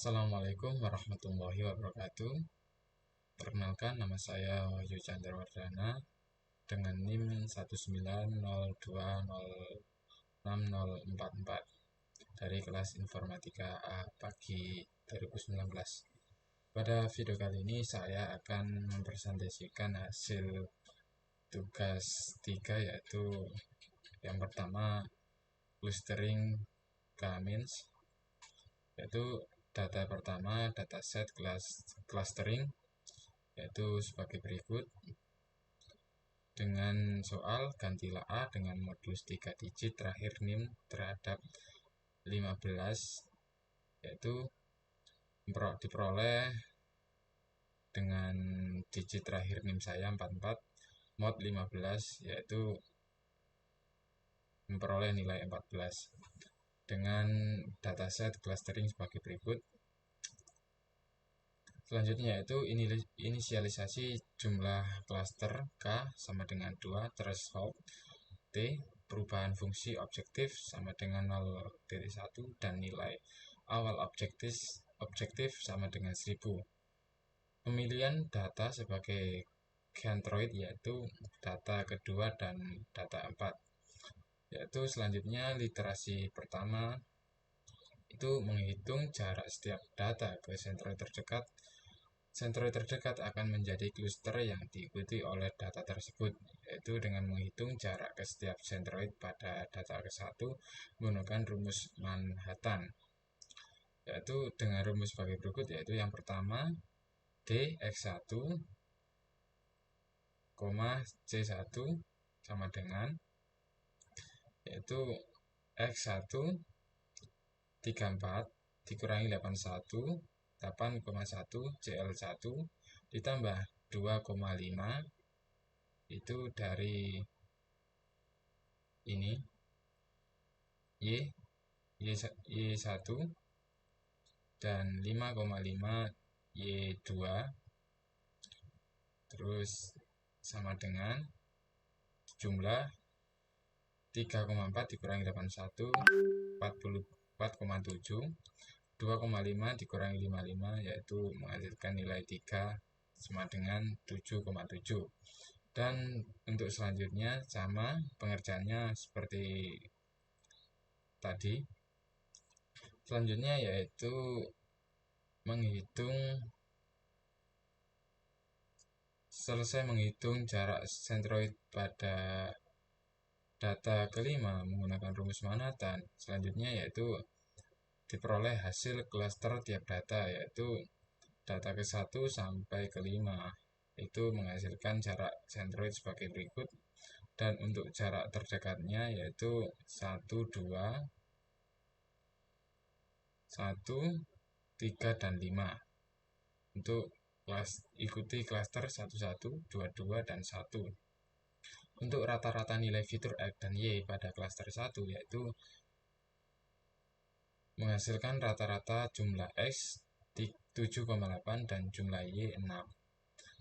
Assalamualaikum warahmatullahi wabarakatuh. Perkenalkan, nama saya Wahyu Chandrawardana dengan NIM 190206044 dari kelas Informatika A pagi 2019. Pada video kali ini saya akan mempresentasikan hasil tugas 3, yaitu yang pertama clustering K-means, yaitu data pertama dataset clustering, yaitu sebagai berikut. Dengan soal gantilah A dengan modulus 3 digit terakhir NIM terhadap 15, yaitu diperoleh dengan digit terakhir NIM saya 44, mod 15, yaitu memperoleh nilai 14 dengan dataset clustering sebagai berikut. Selanjutnya yaitu inisialisasi jumlah klaster K sama dengan 2, threshold T, perubahan fungsi objektif sama dengan 0,1, dan nilai awal objektif sama dengan 1000. Pemilihan data sebagai centroid yaitu data kedua dan data 4. Yaitu selanjutnya literasi pertama itu menghitung jarak setiap data ke centroid terdekat. Centroid terdekat akan menjadi cluster yang diikuti oleh data tersebut, yaitu dengan menghitung jarak ke setiap centroid pada data ke-1 menggunakan rumus Manhattan, yaitu dengan rumus sebagai berikut, yaitu yang pertama dx1, c1 sama dengan, yaitu x1 34 dikurangi 8,1 CL1 ditambah 2,5 itu dari ini Y1 dan 5,5 Y2 terus sama dengan jumlah 3,4 dikurangi 81 44,7, 2,5 dikurangi 55 yaitu menghasilkan nilai 3 sama dengan 7,7. Dan untuk selanjutnya sama pengerjaannya seperti tadi. Selanjutnya yaitu selesai menghitung jarak centroid pada data kelima menggunakan rumus Manhattan. Selanjutnya yaitu diperoleh hasil klaster tiap data, yaitu data ke-1 sampai ke-5 itu menghasilkan jarak centroid sebagai berikut. Dan untuk jarak terdekatnya yaitu 1, 2, 1, 3, dan 5. Untuk ikuti klaster 1, 1, 2, 2, dan 1. Untuk rata-rata nilai fitur X dan Y pada klaster 1 yaitu menghasilkan rata-rata jumlah X 7,8 dan jumlah Y 6.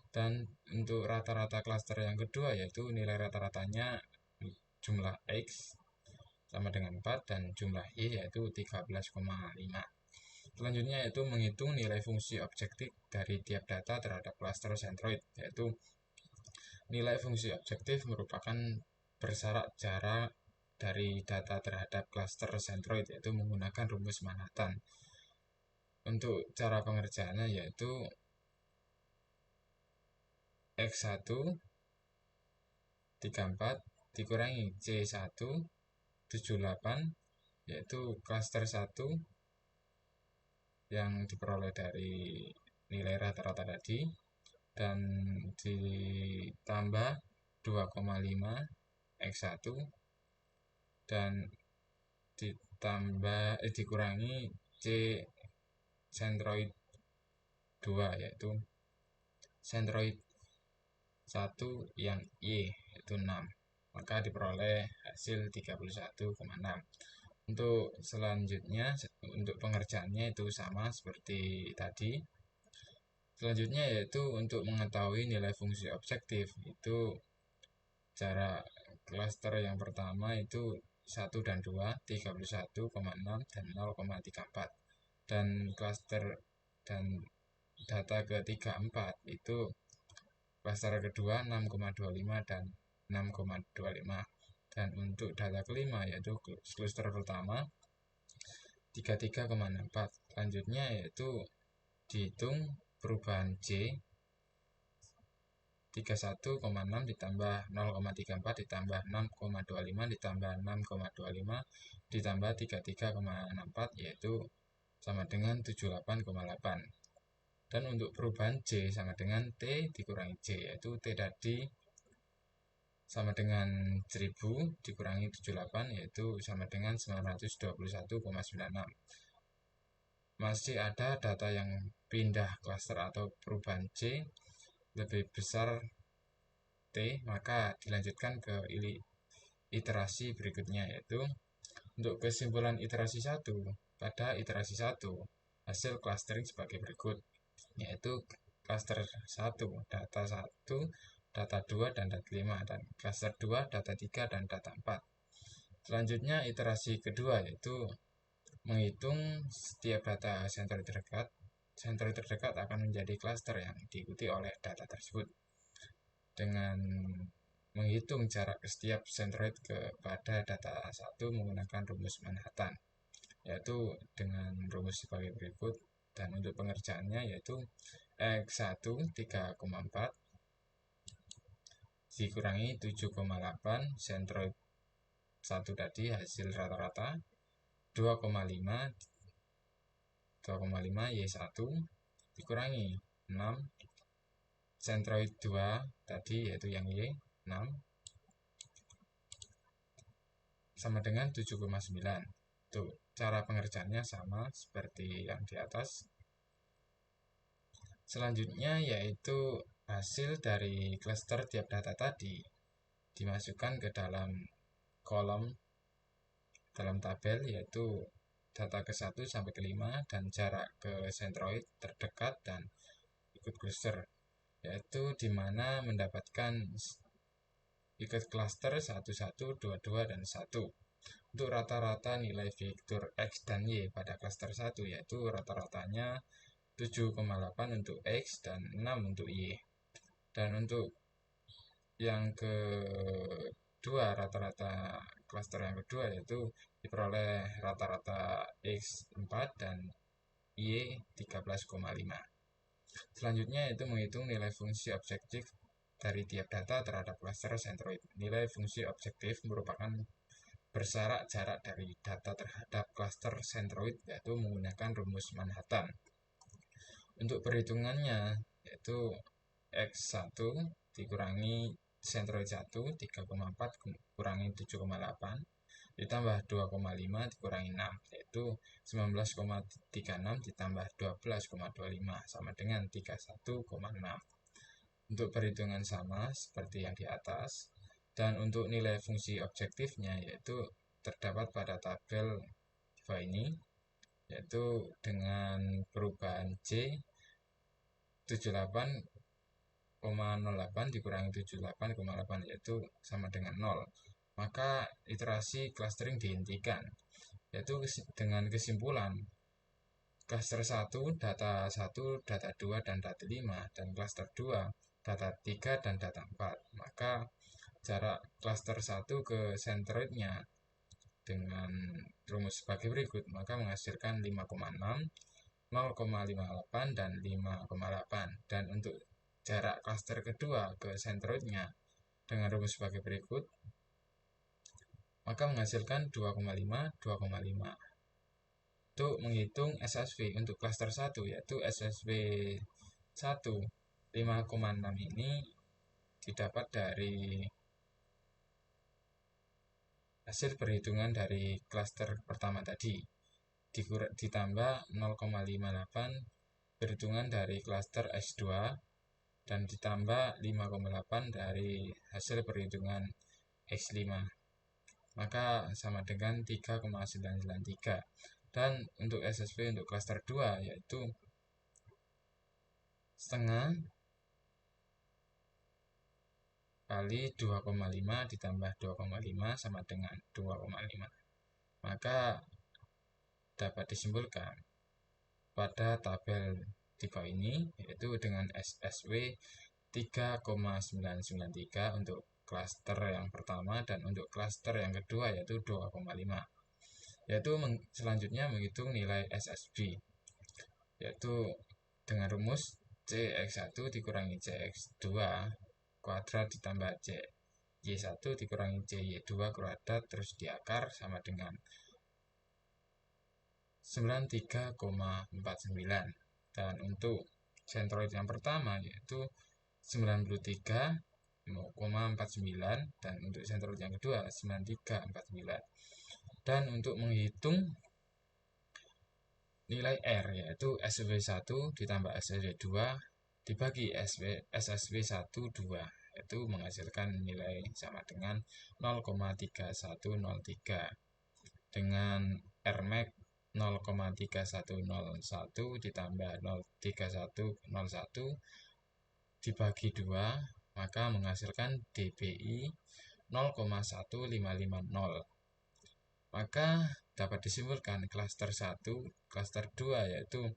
Dan untuk rata-rata klaster yang kedua yaitu nilai rata-ratanya jumlah X sama dengan 4 dan jumlah Y yaitu 13,5. Selanjutnya yaitu menghitung nilai fungsi objektif dari tiap data terhadap klaster centroid, yaitu nilai fungsi objektif merupakan bersyarat jarak dari data terhadap klaster centroid, yaitu menggunakan rumus Manhattan. Untuk cara pengerjaannya yaitu X1 34 dikurangi C1 78, yaitu klaster 1 yang diperoleh dari nilai rata-rata tadi, dan ditambah 2,5 X1 dan dikurangi C centroid 2 yaitu centroid 1 yang Y yaitu 6, maka diperoleh hasil 31,6. Untuk selanjutnya untuk pengerjaannya itu sama seperti tadi. Selanjutnya yaitu untuk mengetahui nilai fungsi objektif, itu jarak klaster yang pertama itu 1 dan 2 31,6 dan 0,34, dan klaster dan data ke-3, 4 itu klaster kedua 6,25 dan 6,25, dan untuk data kelima yaitu klaster pertama 33,64. Selanjutnya yaitu dihitung perubahan J 31,6 ditambah 0,34 ditambah 6,25 ditambah 6,25 ditambah 33,64 yaitu sama dengan 78,8. Dan untuk perubahan J sama dengan T dikurangi J, yaitu T tadi sama dengan 1000 dikurangi 78 yaitu sama dengan 921,96. Masih ada data yang pindah klaster atau perubahan J lebih besar T, maka dilanjutkan ke iterasi berikutnya, yaitu untuk kesimpulan iterasi 1. Pada iterasi 1 hasil clustering sebagai berikut, yaitu cluster 1 data 1, data 2 dan data 5, dan cluster 2 data 3 dan data 4. Selanjutnya iterasi kedua yaitu menghitung setiap data sentroid terdekat. Sentroid terdekat akan menjadi cluster yang diikuti oleh data tersebut dengan menghitung jarak ke setiap sentroid kepada data 1 menggunakan rumus Manhattan, yaitu dengan rumus sebagai berikut. Dan untuk pengerjaannya yaitu X1 3,4 dikurangi 7,8 sentroid 1 tadi hasil rata-rata 2,5 Y1 dikurangi 6 sentroid 2 tadi yaitu yang Y 6 sama dengan 7,9. Tuh, cara pengerjaannya sama seperti yang di atas. Selanjutnya yaitu hasil dari cluster tiap data tadi dimasukkan ke dalam kolom dalam tabel, yaitu data ke-1 sampai ke-5 dan jarak ke sentroid terdekat dan ikut cluster, yaitu dimana mendapatkan ikut cluster 1, 1, 2, 2, dan 1. Untuk rata-rata nilai vektor X dan Y pada cluster 1 yaitu rata-ratanya 7,8 untuk X dan 6 untuk Y. Dan untuk yang kedua, rata-rata cluster yang kedua yaitu diperoleh rata-rata X 4 dan Y 13,5. Selanjutnya itu menghitung nilai fungsi objektif dari tiap data terhadap cluster sentroid. Nilai fungsi objektif merupakan bersarak jarak dari data terhadap cluster sentroid yaitu menggunakan rumus Manhattan. Untuk perhitungannya yaitu X1 dikurangi sentroid 1 3,4 kurangi 7,8 ditambah 2,5 dikurangi 6 yaitu 19,36 ditambah 12,25 sama dengan 31,6. Untuk perhitungan sama seperti yang di atas. Dan untuk nilai fungsi objektifnya yaitu terdapat pada tabel di bawah ini, yaitu dengan perubahan J 78,08 dikurangi 78,8 yaitu sama dengan 0. Maka iterasi clustering dihentikan, yaitu dengan kesimpulan cluster 1 data 1, data 2 dan data 5, dan cluster 2 data 3 dan data 4. Maka jarak cluster 1 ke sentroidnya dengan rumus sebagai berikut, maka menghasilkan 5,6, 0,58 dan 5,8. Dan untuk jarak cluster kedua ke sentroidnya dengan rumus sebagai berikut, maka menghasilkan 2,5, 2,5. Untuk menghitung SSV untuk cluster 1 yaitu SSV 1 5,6 ini didapat dari hasil perhitungan dari cluster pertama tadi ditambah 0,58 perhitungan dari cluster S2 dan ditambah 5,8 dari hasil perhitungan X5, maka sama dengan 3,993. Dan untuk SSV untuk cluster 2 yaitu setengah kali 2,5 ditambah 2,5 sama dengan 2,5. Maka dapat disimpulkan pada tabel di bawah ini, yaitu dengan SSW 3,993 untuk klaster yang pertama, dan untuk klaster yang kedua yaitu 2,5. Yaitu selanjutnya menghitung nilai SSB, yaitu dengan rumus CX1 dikurangi CX2 kuadrat ditambah CY1 dikurangi CY2 kuadrat terus diakar sama dengan 93,49. Dan untuk sentroid yang pertama yaitu 93,49, dan untuk sentroid yang kedua 93,49. Dan untuk menghitung nilai R yaitu SSW1 ditambah SSW2 dibagi SSW1 2, itu menghasilkan nilai sama dengan 0,3103 dengan Rmax 0,3101 ditambah 0,3101 dibagi 2, maka menghasilkan dBi 0,1550. Maka dapat disimpulkan klaster 1, klaster 2 yaitu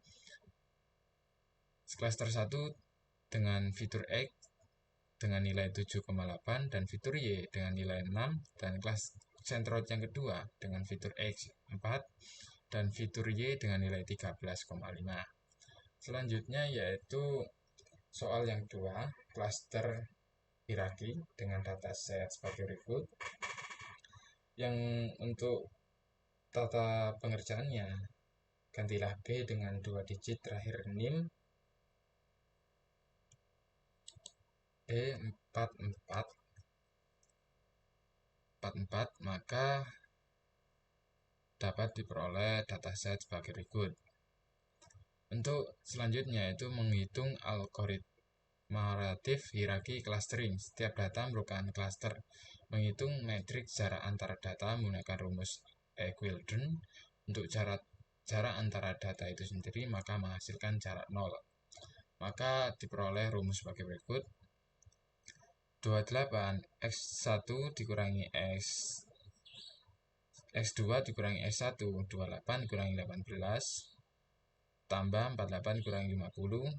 klaster 1 dengan fitur X dengan nilai 7,8 dan fitur Y dengan nilai 6, dan kelas sentroid yang kedua dengan fitur X 4 dan fitur Y dengan nilai 13,5. Selanjutnya yaitu soal yang kedua, klaster hierarki dengan dataset sebagai berikut. Yang untuk tata pengerjaannya, gantilah B dengan 2 digit terakhir NIM B44, maka dapat diperoleh dataset sebagai berikut. Untuk selanjutnya itu menghitung algoritma relatif hierarki clustering. Setiap data merupakan cluster. Menghitung matriks jarak antara data menggunakan rumus Euclidean. Untuk jarak antara data itu sendiri maka menghasilkan jarak 0. Maka diperoleh rumus sebagai berikut. 28 X1 dikurangi X2 dikurangi X1, 28 dikurangi 18 tambah 48 dikurangi 50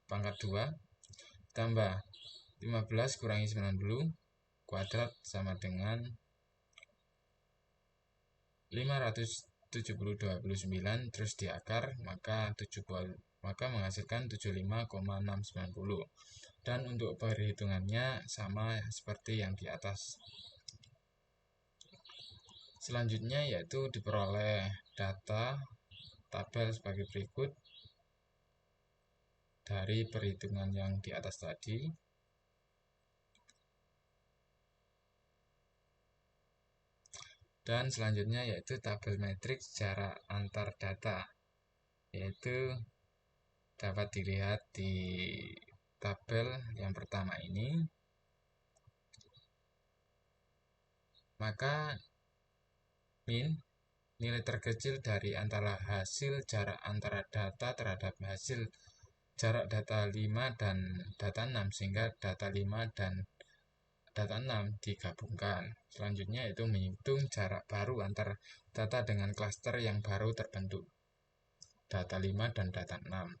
pangkat 2 tambah 15 kurangi 90 kuadrat sama dengan 570,29 terus diakar maka menghasilkan 75,690. Dan untuk perhitungannya sama seperti yang di atas. Selanjutnya yaitu diperoleh data tabel sebagai berikut dari perhitungan yang di atas tadi. Dan selanjutnya yaitu tabel matriks jarak antar data, yaitu dapat dilihat di tabel yang pertama ini. Maka min nilai terkecil dari antara hasil jarak antara data terhadap hasil jarak data 5 dan data 6, sehingga data 5 dan data 6 digabungkan. Selanjutnya itu menghitung jarak baru antar data dengan klaster yang baru terbentuk, data 5 dan data 6.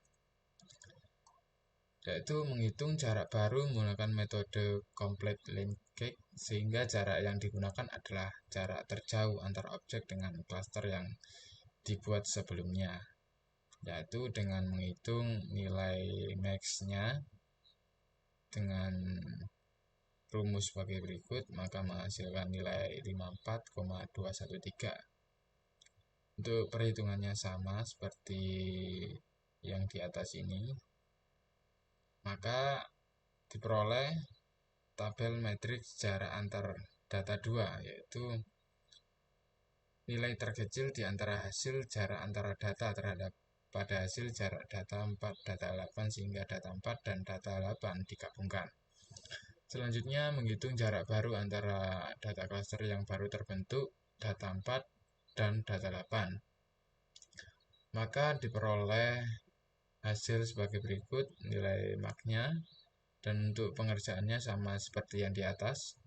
Yaitu menghitung jarak baru menggunakan metode complete linkage, sehingga jarak yang digunakan adalah jarak terjauh antar objek dengan klaster yang dibuat sebelumnya, yaitu dengan menghitung nilai max-nya dengan rumus sebagai berikut, maka menghasilkan nilai 54,213. Untuk perhitungannya sama seperti yang di atas ini, maka diperoleh tabel matriks jarak antar data 2, yaitu nilai terkecil di antara hasil jarak antara data terhadap pada hasil jarak data 4, data 8, sehingga data 4 dan data 8 digabungkan. Selanjutnya menghitung jarak baru antara data cluster yang baru terbentuk, data 4 dan data 8. Maka diperoleh hasil sebagai berikut nilai max-nya, dan untuk pengerjaannya sama seperti yang di atas.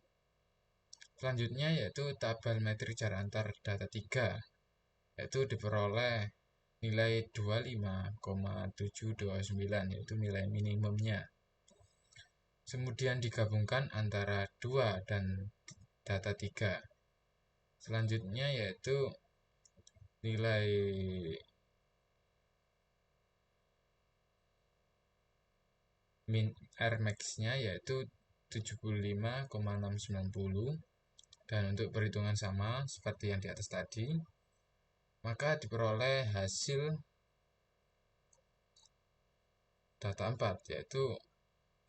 Selanjutnya yaitu tabel matriks jarak antar data 3, yaitu diperoleh nilai 25,729, yaitu nilai minimumnya. Kemudian digabungkan antara 2 dan data 3. Selanjutnya yaitu nilai Rmax-nya yaitu 75,690, dan untuk perhitungan sama seperti yang di atas tadi, maka diperoleh hasil data 4 yaitu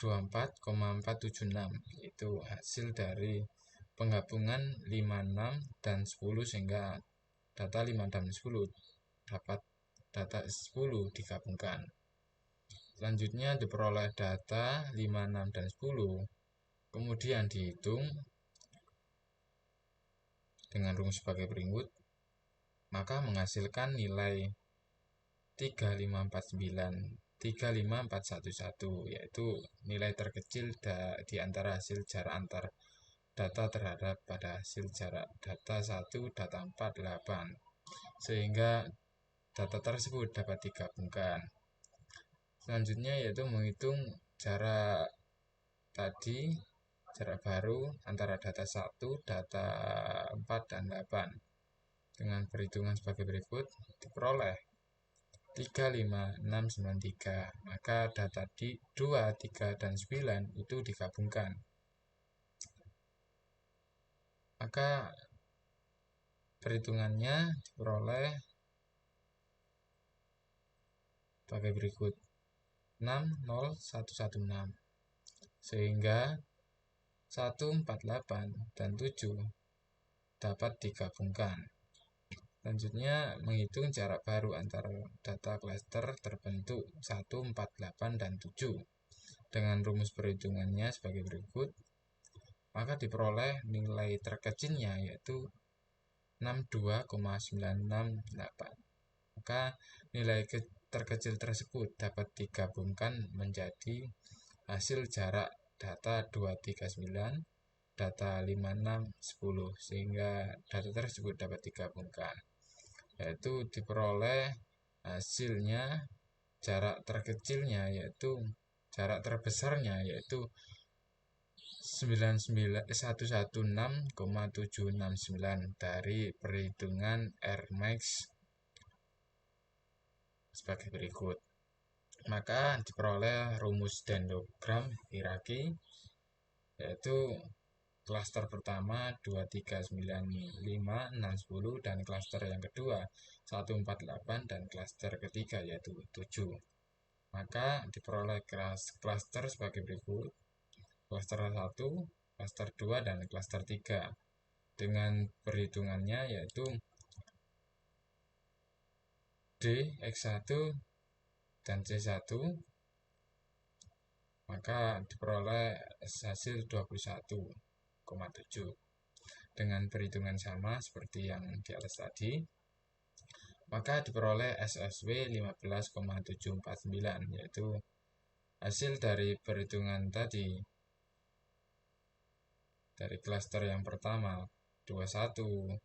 24,476, yaitu hasil dari penggabungan 56 dan 10, sehingga data 5 dan 10 dapat data 10 digabungkan. Selanjutnya diperoleh data 5, 6, dan 10, kemudian dihitung dengan rumus sebagai berikut, maka menghasilkan nilai 35411, yaitu nilai terkecil di antara hasil jarak antar data terhadap pada hasil jarak data 1, data 4, 8, sehingga data tersebut dapat digabungkan. Selanjutnya yaitu menghitung jarak tadi, jarak baru antara data 1, data 4, dan 8 dengan perhitungan sebagai berikut. Diperoleh 35693, maka data di 2, 3, dan 9 itu digabungkan, maka perhitungannya diperoleh sebagai berikut: 60116, sehingga 148 dan 7 dapat digabungkan. Selanjutnya menghitung jarak baru antara data klaster terbentuk 1, 4, 8, dan 7 dengan rumus perhitungannya sebagai berikut, maka diperoleh nilai terkecilnya yaitu 62,968. Maka nilai terkecil tersebut dapat digabungkan menjadi hasil jarak data 239, data 56, 10, sehingga data tersebut dapat digabungkan, yaitu diperoleh hasilnya jarak terkecilnya yaitu jarak terbesarnya yaitu 116,769 dari perhitungan Rmax sebagai berikut. Maka diperoleh rumus dendrogram hierarki, yaitu klaster pertama 2, 3, 9, 5, 6, 10, dan klaster yang kedua 1, 4, 8, dan klaster ketiga yaitu 7. Maka diperoleh klaster sebagai berikut: klaster 1, klaster 2, dan klaster 3 dengan perhitungannya yaitu D, X1, dan C1, maka diperoleh hasil 21,7 dengan perhitungan sama seperti yang di atas tadi, maka diperoleh SSW 15,749, yaitu hasil dari perhitungan tadi dari klaster yang pertama 21,7,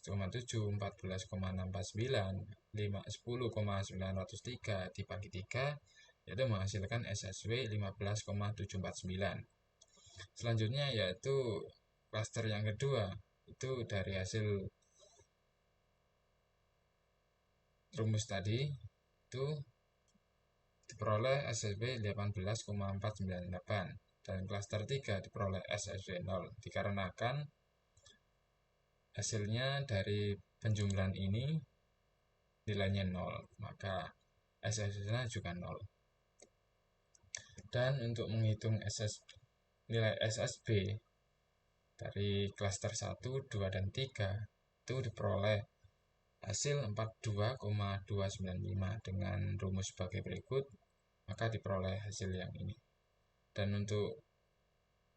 14,649, 10,903 dibagi 3, yaitu menghasilkan SSW 15,749. Selanjutnya yaitu klaster yang kedua, itu dari hasil rumus tadi itu diperoleh SSW 18,498, dan klaster 3 diperoleh SSW 0, dikarenakan hasilnya dari penjumlahan ini nilainya 0, maka SSW-nya juga 0. Dan untuk menghitung nilai SSB dari klaster 1, 2, dan 3 itu diperoleh hasil 42,295 dengan rumus sebagai berikut, maka diperoleh hasil yang ini. Dan untuk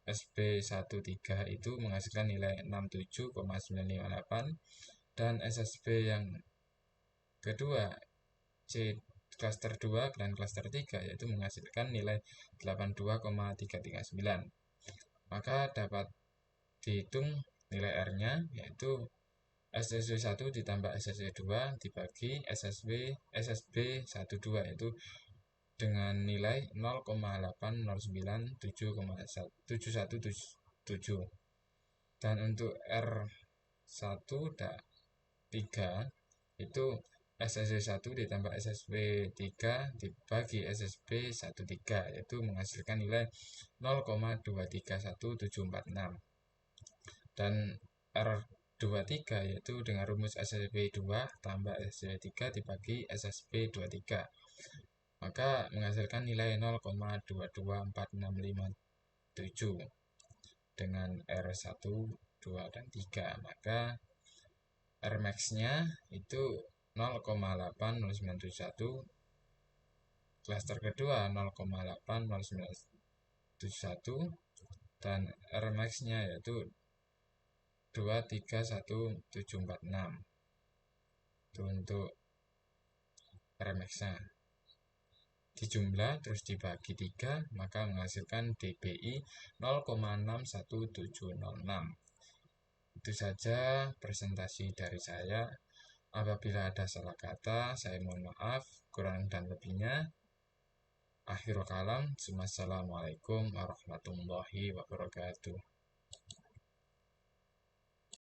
SB13 itu menghasilkan nilai 67,958, dan SSB yang kedua C klaster 2 dan klaster 3 yaitu menghasilkan nilai 82,339. Maka dapat dihitung nilai R-nya yaitu SSW1 ditambah SSW2 dibagi SSB12 yaitu dengan nilai 0,8097,7177. Dan untuk R1 3 itu SSB1 ditambah SSB3 dibagi SSB13 yaitu menghasilkan nilai 0,231746. Dan R23 yaitu dengan rumus SSB2 tambah SSB3 dibagi SSB23, maka menghasilkan nilai 0,224657. Dengan R1, 2, dan 3, maka Rmax-nya itu 0,8091, klaster kedua 0,8091, dan Rmax-nya yaitu 231746. Itu untuk Rmax-nya. Dijumlah terus dibagi 3, maka menghasilkan dBi 0,61706. Itu saja presentasi dari saya. Apabila ada salah kata, saya mohon maaf. Kurang dan lebihnya, akhirul kalam. Wassalamualaikum warahmatullahi wabarakatuh.